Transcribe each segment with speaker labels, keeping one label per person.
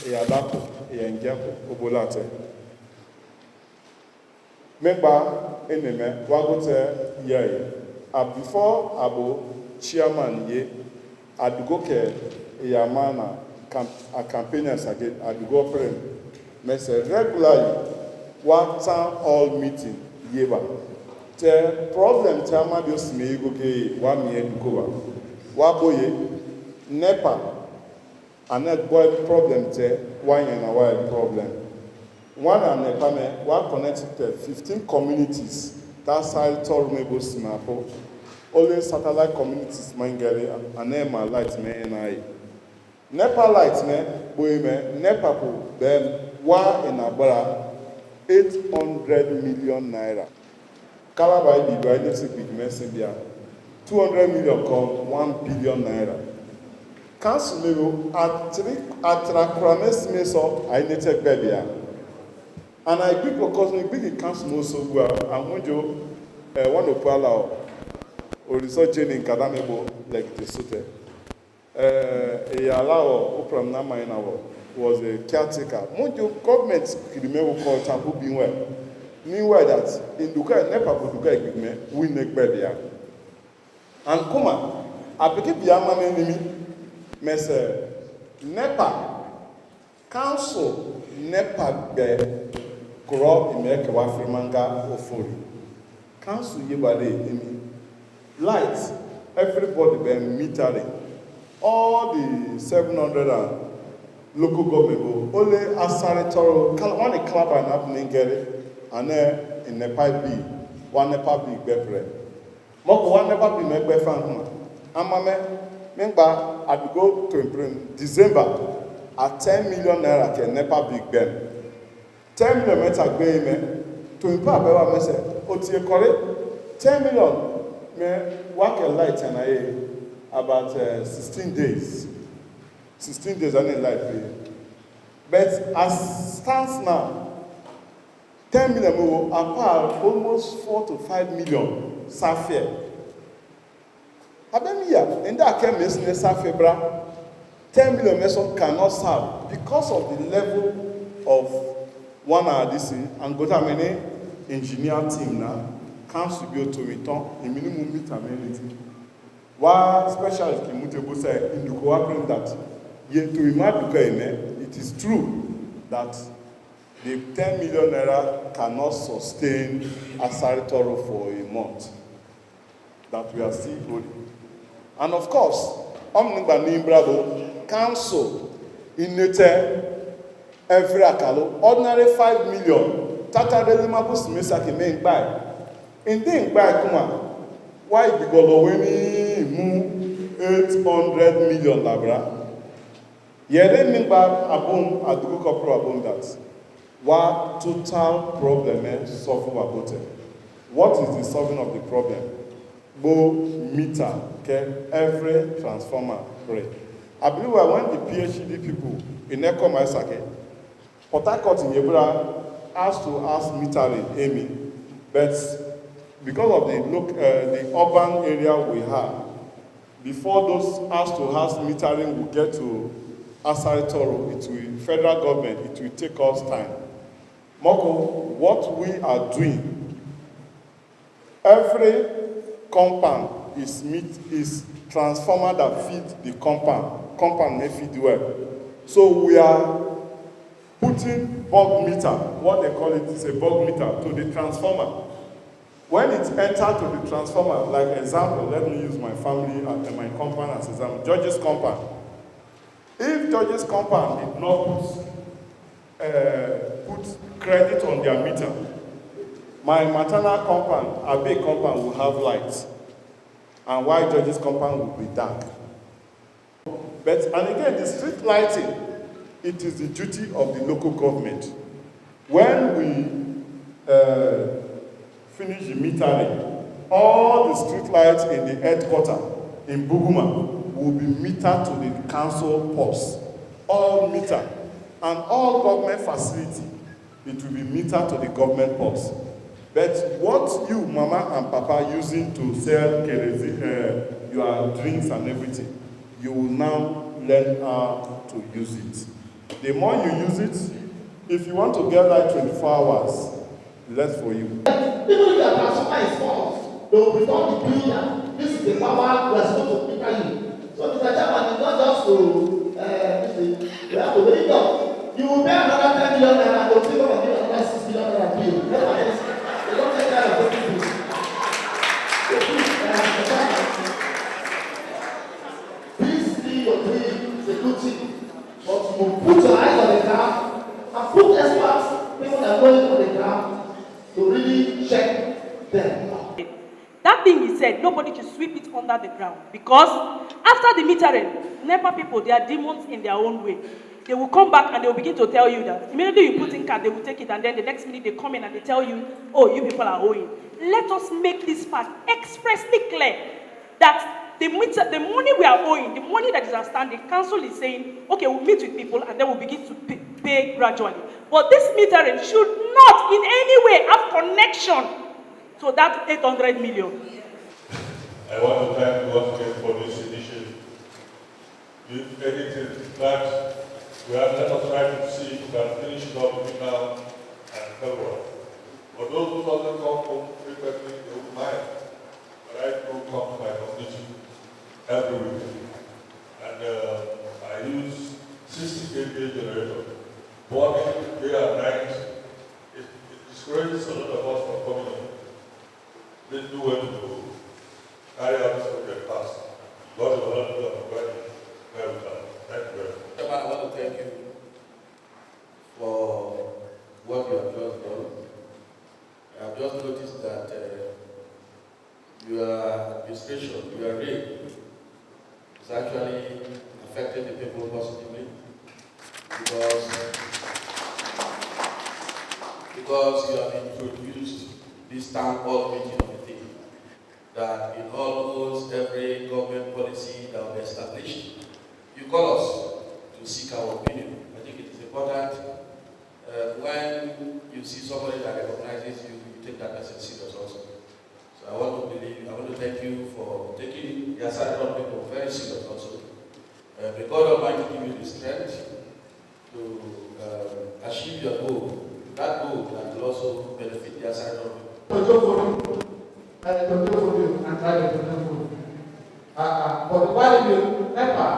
Speaker 1: Yadako, Yangako, Obolate. Member eneme wagote yai. Before abo chairman ye adugoke yamana a campaigners again adugo prem. Mese regularly one town hall meeting yeba. The problem tama bios me go ke wa me edukowa. Wa boye nepa anet boy problem te one and a while problem. One and a one connected to 15 communities. That's AsariToru Mebo Simapo. Only satellite communities mangere and Nema light me and I. Nepa light me, boy me, Nepa po them wa in Abara 800 million naira. Calabar be by the big messenger. 200 million come 1 billion naira. Council level at Trakrames Meso, I need to baby. And I agree because we big council also well. And when you want to allow or research in Kadamebo like the Sute, allow Opram Nama was a caretaker. When you government remember called Tabu being well. Meanwhile, that in Duka Nepa Duka equipment, we make baby. And Kuma, I begin Yama enemy, Messe Nepa Council Nepa Bear. Kuro imeke wa Fremanga ofori. Council yebale emi. Lights, everybody be metering. All the 700 and local government only AsariToru one a club and happening get it and then in Nepal B one Nepal B bepre. Moko one Nepal B make befan. Amame member I go to imprint December at 10 million naira ke Nepal big ben. 10 million meter agreement to impact our message. Otie correct 10 million me work a light and I about 16 days. 16 days on a light pay. But as stands now, 10 million will apart almost 4 to 5 million sapphire. Abemia, and that came missing sapphire bra. 10 million meson cannot serve because of the level of one RDC and got a many engineer team now council build to return a minimum meter amenity. One specialist in Mutebo said in the cooperative that yet to remind it is true that the 10 million naira cannot sustain AsariToru for a month. That we are still holding. And of course, Omnibani Bravo council in Nete every akalo, ordinary 5 million. Tata de Limabus Mesaki main buy. Indeed, buy Kuma. Why because when he move 800 million labra? Yere mingba abum adugo kopro abum that. What total problem solve about it? What is the solving of the problem? Bo meter, okay, every transformer pray. I believe when the PhD people in Eko Maisake Port Harcourt in Yebra has to ask metering, Amy, but because of the urban area we have, before those house-to-house metering will get to AsariToru, it will federal government, it will take us time. Moko, what we are doing, every compound is transformer that feeds the compound. Compound may feed well. So we are putting bulk meter, what they call it is a bulk meter, to the transformer. When it enters to the transformer, like example, let me use my family and my compound as example, George's compound. If George's compound did not put credit on their meter, my maternal compound, a big compound will have lights, and while George's compound will be dark. But, and again, the street lighting, it is the duty of the local government. When we finish the metering, all the street lights in the headquarters in Buguma will be metered to the council posts. All meter. And all government facility, it will be metered to the government posts. But what you, mama and papa, using to sell kerosene, your drinks and everything, you will now learn how to use it. The more you use it, if you want to get like 24 hours, less for you.
Speaker 2: Even if the transformer is false, they will return the bill that this is the power we are supposed to prepare you. So Mr. Chairman, it's not just to we have to bring up. You will pay another 10 million naira, they will still give another 6 million naira bill. They don't take care of everything. So please, Mr. Chairman, please see your dream is a good thing. But you put your eyes on the ground and put experts, people that are going on the ground, to really check them.
Speaker 3: That thing he said, nobody should sweep it under the ground, because after the metering, NEPA people, they are demons in their own way. They will come back and they will begin to tell you that immediately you put in card, they will take it, and then the next minute they come in and they tell you, oh, you people are owing. Let us make this fact expressly clear that the money we are owing, the money that is outstanding, council is saying, okay, we'll meet with people and then we'll begin to pay gradually. But this metering should not in any way have connection to that 800 million.
Speaker 4: I want to thank you once again for this initiative. If anything, that we are let us try to see if we can finish it up between now and February. For those who doesn't come home frequently, they will mind. But I do come to my community every week. And I use 60 kVA generator. Morning, day and night. It discourages a lot of us from coming in. Please do well to carry out this project fast. God will not do it where we can. Thank you very much.
Speaker 5: I want to thank you for what you have just done. I have just noticed that your administration, your reign, is actually affecting the people positively, because you have introduced this town hall meeting of the thing, that in almost every government policy that will be established, you call us to seek our opinion. I think it is important when you see somebody that recognizes you, you take that person serious also. So I want to thank you for taking the AsariToru people very serious also. May God Almighty give you the strength to achieve your goal. That goal that will also benefit the AsariToru people.
Speaker 2: But while you never,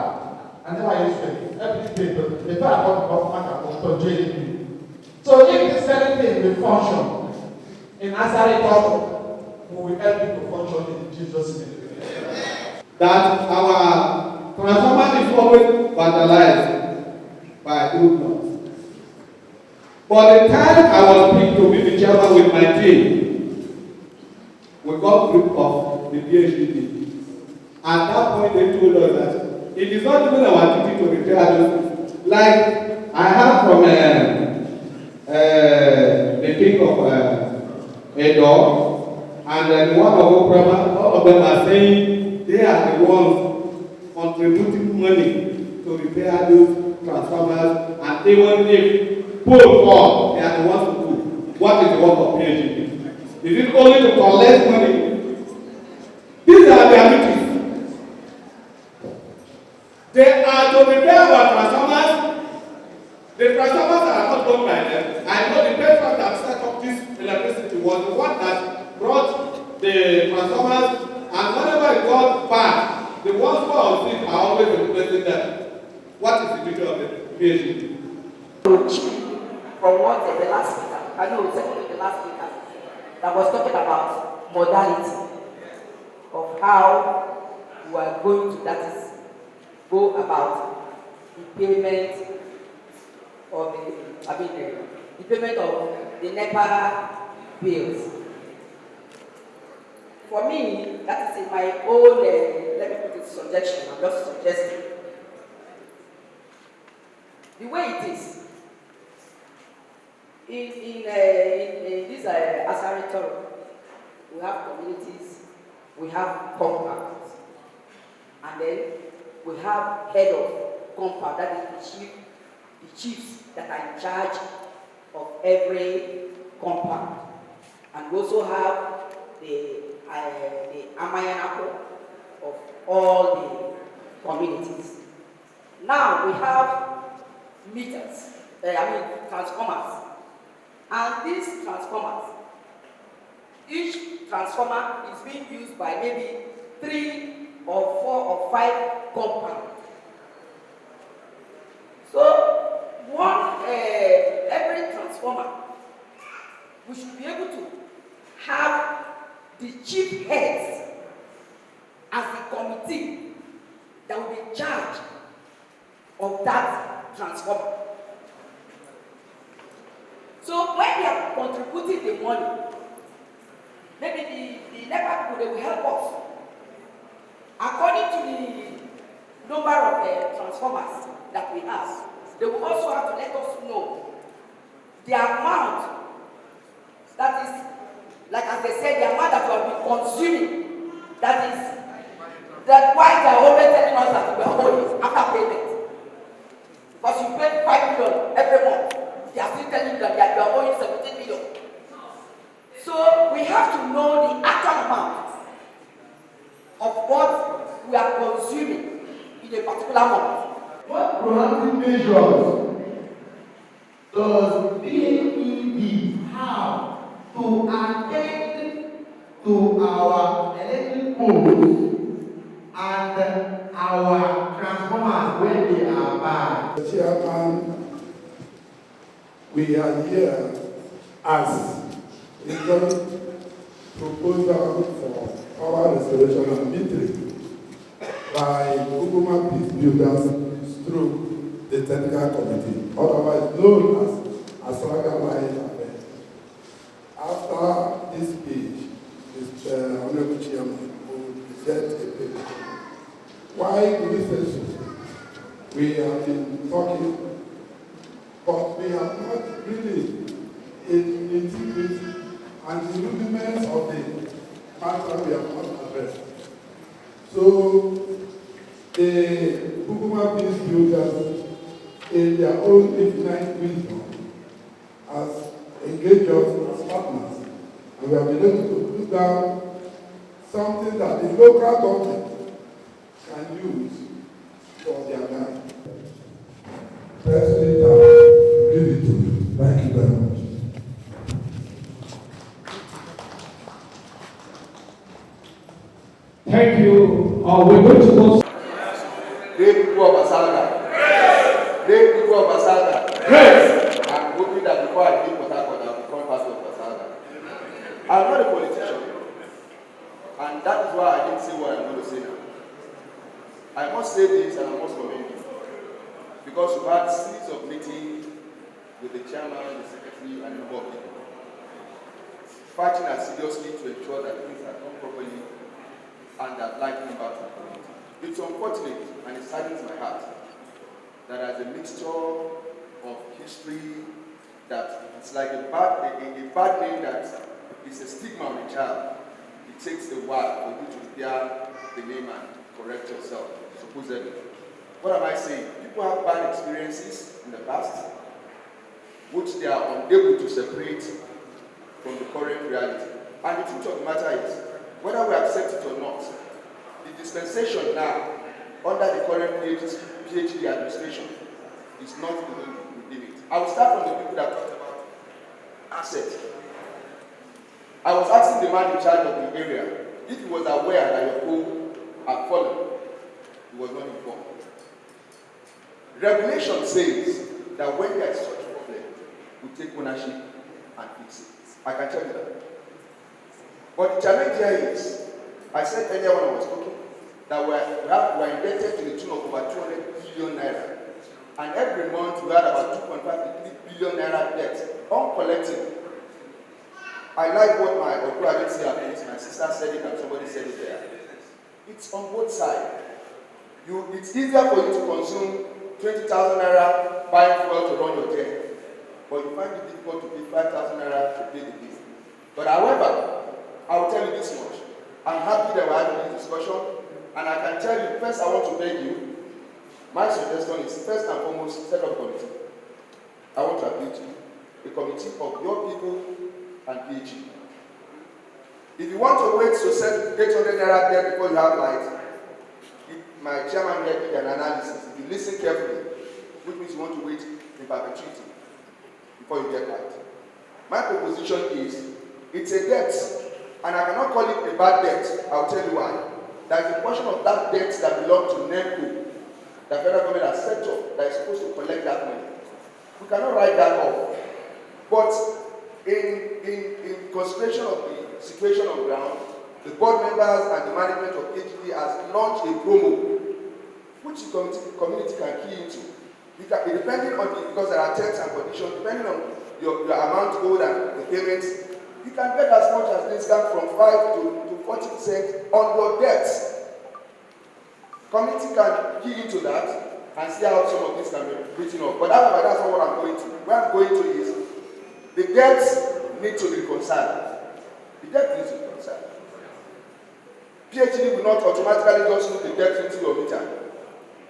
Speaker 2: and never usually, every day, the power of government are JDP. So if this very thing will function in AsariToru, we will help it to function in Jesus' name.
Speaker 6: That our transformer is always vandalized by hoodlums. But the time I was picked to be the chairman with my team, we got grip of the PhD. At that point, they told us that it is not even our duty to repair those. Like I have from the king of Edo and then one of Oprama, all of them are saying they are the ones contributing money to repair those transformers, and even if pole fall, they are the ones to do. What is the work of PhD? Is it only to collect money? These are their duties. They are to repair our transformers. The transformers are not done by them. I know the person that set up this electricity was the one that brought the transformers, and whenever it got bad, the ones who are on it are always replacing them. What is the duty of the PhD?
Speaker 7: From what the last speaker, I know secondly the last speaker, that was talking about modality of how we are going to, that is, go about the payment of the payment of the NEPA bills. For me, that is in my own, let me put it suggestion, I'm just suggesting. The way it is, in this AsariToru, we have communities, we have compounds, and then we have head of compound, that is the chiefs that are in charge of every compound. And we also have the Amayanako of all the communities. Now we have meters, transformers. And these transformers, each transformer is being used by maybe 3 or 4 or 5 compounds. So, every transformer, we should be able to have the chief heads as the committee that will be in charge of that transformer. So when they are contributing the money, maybe the NEPA people, they will help us. According to the number of transformers that we have, they will also have to let us know the amount that is, like as they said, the amount that we have been consuming. That's why they are always telling us that we are owing after payment. Because you pay 5 million every month, they are still telling you that you are owing 17 million. So we have to know the actual amount of what we are consuming in a particular month.
Speaker 2: What proactive measures does BAED have to attend to our electric poles and our transformers when they are bad?
Speaker 8: Chairman, we are here as a proposal for power restoration and metering by Kukuma Peace Builders through the technical committee, otherwise known as AsariToru. After this speech, Mr. Honorable Chairman will present a paper. Why do we say so? We have been talking, but we have not really integrated and the rudiments of the matter we have not addressed. So, the Kukuma Peace Builders, in their own infinite wisdom, has engaged us as partners, and we have been able to put down something that the local government can use for their land. Press leader, give it to you. Thank you very much.
Speaker 6: Thank you. We're going to go.
Speaker 5: Great people of AsariToru. Yes. Great people of AsariToru.
Speaker 6: Yes.
Speaker 5: I'm hoping that before I leave Port Harcourt, I'll become pastor of AsariToru. I'm not a politician, and that is why I didn't say what I'm going to say now. I must say this, and I must commend you, because we've had a series of meetings with the chairman, the secretary, and a number of people, fighting assiduously to ensure that things are done properly and that life comes back to the community. It's unfortunate and it saddens my heart that as a mixture of history, that it's like a bad name that is a stigma on a child. It takes a while for you to repair the name and correct yourself, supposedly. What am I saying? People have bad experiences in the past, which they are unable to separate from the current reality. And the truth of the matter is, whether we accept it or not, the dispensation now, under the current PhD administration, is not within it. I will start from the people that talked about assets. I was asking the man in charge of the area if he was aware that your pole had fallen. He was not informed. Regulation says that when there is such a problem, we take ownership and fix it. I can tell you that. But the challenge here is, I said earlier when I was talking, that we're indebted to the tune of over 200 billion naira. And every month we had about 2.5 to 3 billion naira debt, uncollected. I like what although I didn't say it, my sister said it and somebody said it there. It's on both sides. It's easier for you to consume 20,000 naira buying fuel to run your jet, but you find it difficult to pay 5,000 naira to pay the bill. But however, I will tell you this much. I'm happy that we're having this discussion, and I can tell you, first I want to beg you, my suggestion is first and foremost, set up a committee. I want to appeal to you, a committee of your people and PhD. If you want to wait to set 800 naira there before you have light, my chairman here did an analysis. If you listen carefully,
Speaker 9: which means you want to wait in perpetuity before you get right. My proposition is, it's a debt, and I cannot call it a bad debt. I'll tell you why. There is a portion of that debt that belongs to NEMCO, the federal government has set up, that is supposed to collect that money. We cannot write that off. But in consideration of the situation on ground, the board members and the management of HDD has launched a promo, which the community can key into. Depending on because there are terms and conditions, depending on your amount owed and the payments, you can get as much as discount from 5 to 40% on your debts. Community can key into that and see how some of this can be written off. But that's not what I'm going to. What I'm going to is the debts need to be reconciled. The debt needs to be reconciled. PhD will not automatically just look the debt into your meter.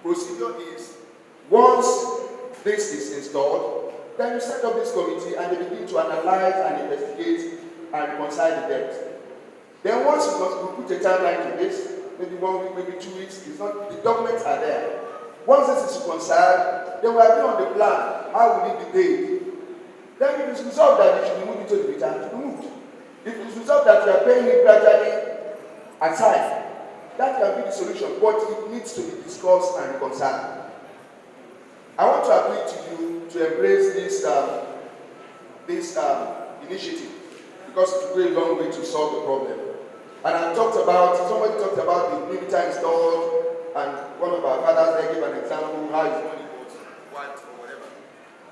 Speaker 9: Procedure is, once this is installed, then you set up this committee and they begin to analyze and investigate and reconcile the debt. Then once we put a timeline to this, maybe 1 week, maybe 2 weeks, the documents are there. Once this is reconciled, then we agree on the plan. How will it be paid? Then if it's resolved that it should be moved into the return, it will be moved. If it's resolved that you are paying it gradually aside, that can be the solution, but it needs to be discussed and reconciled. I want to appeal to you to embrace this initiative, because it will go a long way to solve the problem. And somebody talked about the limiter installed, and one of our fathers there gave an example how his money was wiped or whatever.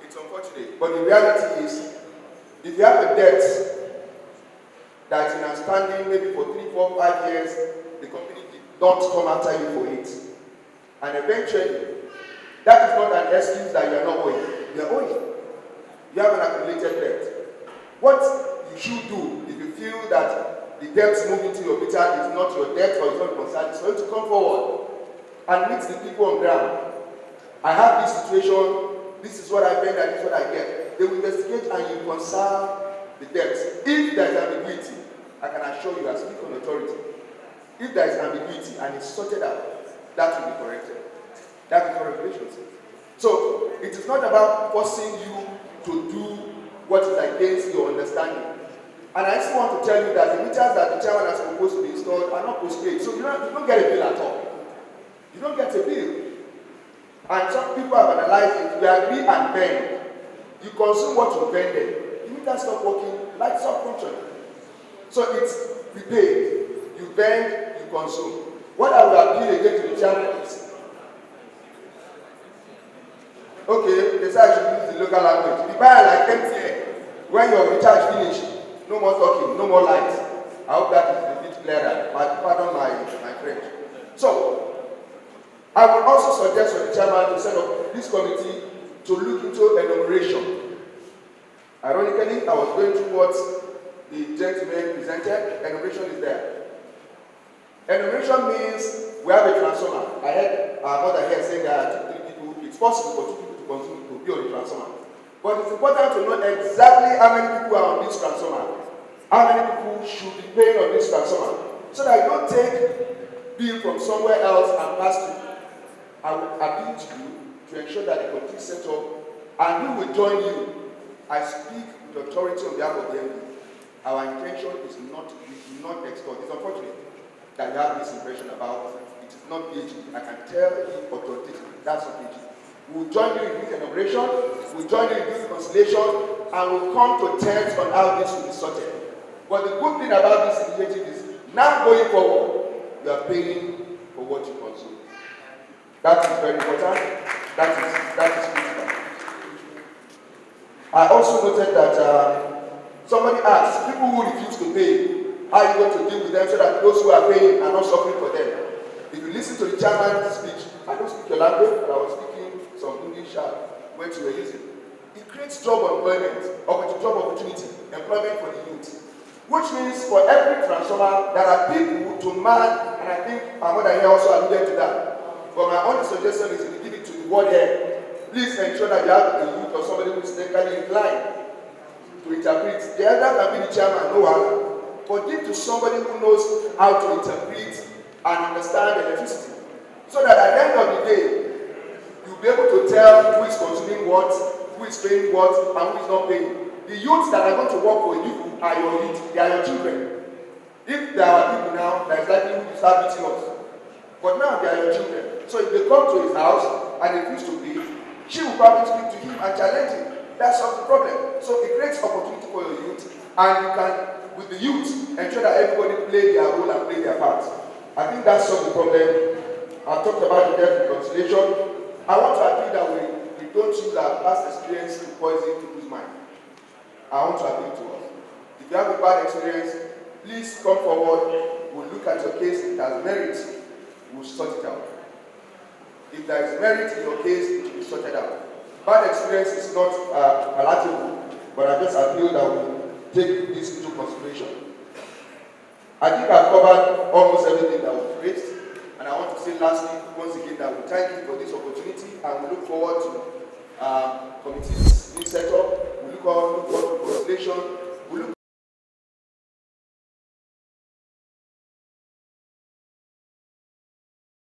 Speaker 9: It's unfortunate, but the reality is, if you have a debt that's in outstanding maybe for 3, 4, 5 years, the company did not come after you for it. And eventually, that is not an excuse that you are not owing. You are owing. You have an accumulated debt. What you should do if you feel that the debt moving to your meter is not your debt or is not concerned, is for you to come forward and meet the people on ground. I have this situation, this is what I pay, and this is what I get. They will investigate and you reconcile the debts. If there is ambiguity, I can assure you, I speak on authority. If there is ambiguity and it's sorted out, that will be corrected. That is what regulation says. So it is not about forcing you to do what is against your understanding. And I also want to tell you that the meters that the chairman has proposed to be installed are not postpaid. So you don't get a bill at all. You don't get a bill. And some people have analyzed it. You agree and bend. You consume what you vended. The meter stop working, light stop functioning. So it's prepaid. You bend, you consume. What I will appeal again to the chairman is, okay, they say I should use the local language. The buyer like MTN, when your recharge finish, no more talking, no more lights. I hope that is a bit clearer. Pardon my French. So, I would also suggest for the chairman to set up this committee to look into enumeration. Ironically, I was going through what the gentleman presented. Enumeration is there. Enumeration means we have a transformer. I heard our mother here saying there are 2, 3 people. It's possible for 2 people to continue to be on the transformer. But it's important to know exactly how many people are on this transformer. How many people should be paying on this transformer. So that you don't take bill from somewhere else and pass to you. I will appeal to you to ensure that the committee is set up, and we will join you. I speak with authority on behalf of the MD. Our intention is not extort. It's unfortunate that you have this impression about it is not PhD. I can tell you authoritatively, that's not PhD. We'll join you in this inauguration, we'll join you in this reconciliation, and we'll come to terms on how this will be sorted. But the good thing about this initiative is, now going forward, you are paying for what you consume. That is very important. That is critical. I also noted that somebody asked, people who refuse to pay, how are you going to deal with them so that those who are paying are not suffering for them? If you listen to the chairman's speech, I don't speak your language, but I was speaking some English words you were using. It creates job opportunity, employment for the youth. Which means for every transformer, there are people to man, and I think our mother here also alluded to that. But my only suggestion is if you give it to the board here, please ensure that you have a youth or somebody who is technically inclined to interpret. The elder can be the chairman, no one. But give to somebody who knows how to interpret and understand electricity. So that at the end of the day, you'll be be able to tell who is consuming what, who is paying what, and who is not paying. The youths that are going to work for you are your youth, they are your children. If there are people now, there is likely to start beating us. But now they are your children. So if they come to his house and refuse to pay, she will probably speak to him and challenge him. That solves the problem. So it creates opportunity for your youth, and you can, with the youth, ensure that everybody play their role and play their part. I think that solves the problem. I talked about the death reconciliation. I want to appeal that we don't use our past experience to poison people's mind. I want to appeal to us. If you have a bad experience, please come forward. We'll look at your case. If it has merit, we'll sort it out. If there is merit in your case, it will be sorted out. Bad experience is not palatable, but I just appeal that we take this into consideration. I think I've covered almost everything that was raised, and I want to say lastly, once again, that we thank you for this opportunity, and we look forward to committees being set up. We look forward to consultation